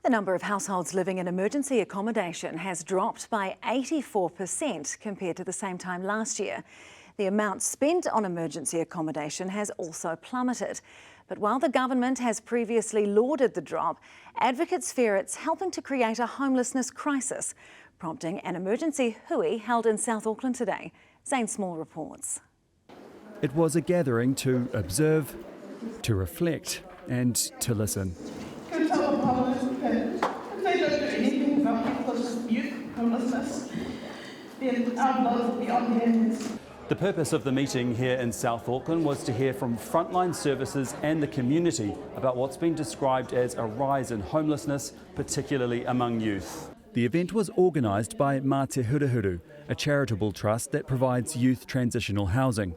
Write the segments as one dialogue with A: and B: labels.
A: The number of households living in emergency accommodation has dropped by 84% compared to the same time last year. The amount spent on emergency accommodation has also plummeted. But while the government has previously lauded the drop, advocates fear it's helping to create a homelessness crisis, prompting an emergency hui held in South Auckland today. Zane Small reports.
B: It was a gathering to observe, to reflect and to listen.
C: If they don't do anything about youth homelessness, then our blood will be on their hands.
B: The purpose of the meeting here in South Auckland was to hear from frontline services and the community about what's been described as a rise in homelessness, particularly among youth. The event was organised by Mā Te Hurahuru, a charitable trust that provides youth transitional housing,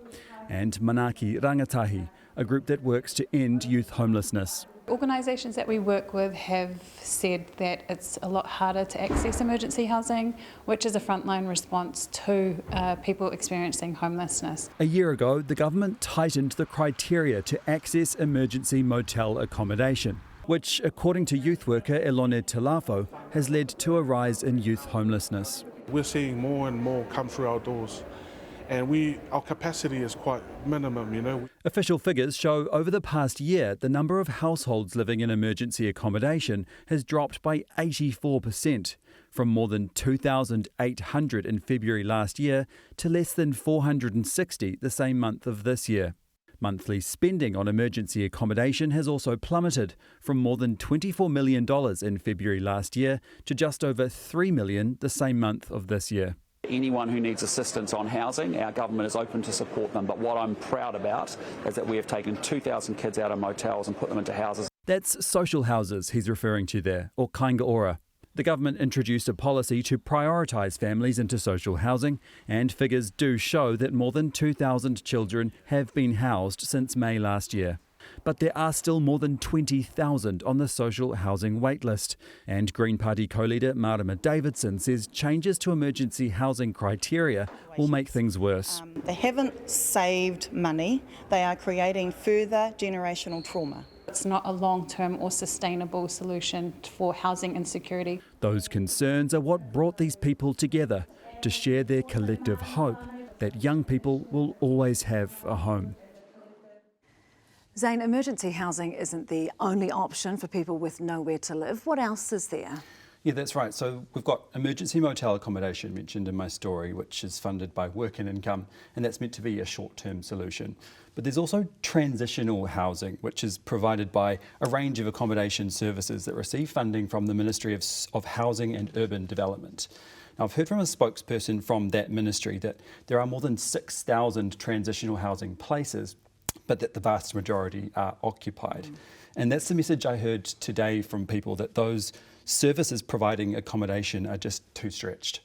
B: and Manaki Rangatahi, a group that works to end youth homelessness.
D: Organisations that we work with have said that it's a lot harder to access emergency housing, which is a frontline response to people experiencing homelessness.
B: A year ago, the government tightened the criteria to access emergency motel accommodation, which, according to youth worker Elone Talafo, has led to a rise in youth homelessness.
E: We're seeing more and more come through our doors. And our capacity is quite minimum, you know.
B: Official figures show over the past year, the number of households living in emergency accommodation has dropped by 84%, from more than 2,800 in February last year to less than 460 the same month of this year. Monthly spending on emergency accommodation has also plummeted from more than $24 million in February last year to just over $3 million the same month of this year.
F: Anyone who needs assistance on housing, our government is open to support them. But what I'm proud about is that we have taken 2,000 kids out of motels and put them into houses.
B: That's social houses he's referring to there, or kainga ora. The government introduced a policy to prioritise families into social housing, and figures do show that more than 2,000 children have been housed since May last year. But there are still more than 20,000 on the social housing waitlist. And Green Party co-leader Marama Davidson says changes to emergency housing criteria will make things worse.
G: They haven't saved money, they are creating further generational trauma.
D: It's not a long-term or sustainable solution for housing insecurity.
B: Those concerns are what brought these people together to share their collective hope that young people will always have a home.
A: Zane, emergency housing isn't the only option for people with nowhere to live. What else is there?
H: Yeah, that's right. So we've got emergency motel accommodation mentioned in my story, which is funded by Work and Income, and that's meant to be a short-term solution. But there's also transitional housing, which is provided by a range of accommodation services that receive funding from the Ministry of Housing and Urban Development. Now, I've heard from a spokesperson from that ministry that there are more than 6,000 transitional housing places, but that the vast majority are occupied. And that's the message I heard today from people, that those services providing accommodation are just too stretched.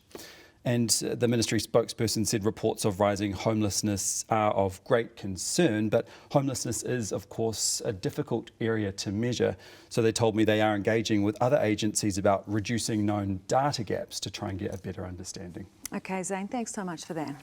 H: And the ministry spokesperson said reports of rising homelessness are of great concern, but homelessness is, of course, a difficult area to measure. So they told me they are engaging with other agencies about reducing known data gaps to try and get a better understanding.
A: OK, Zane, thanks so much for that.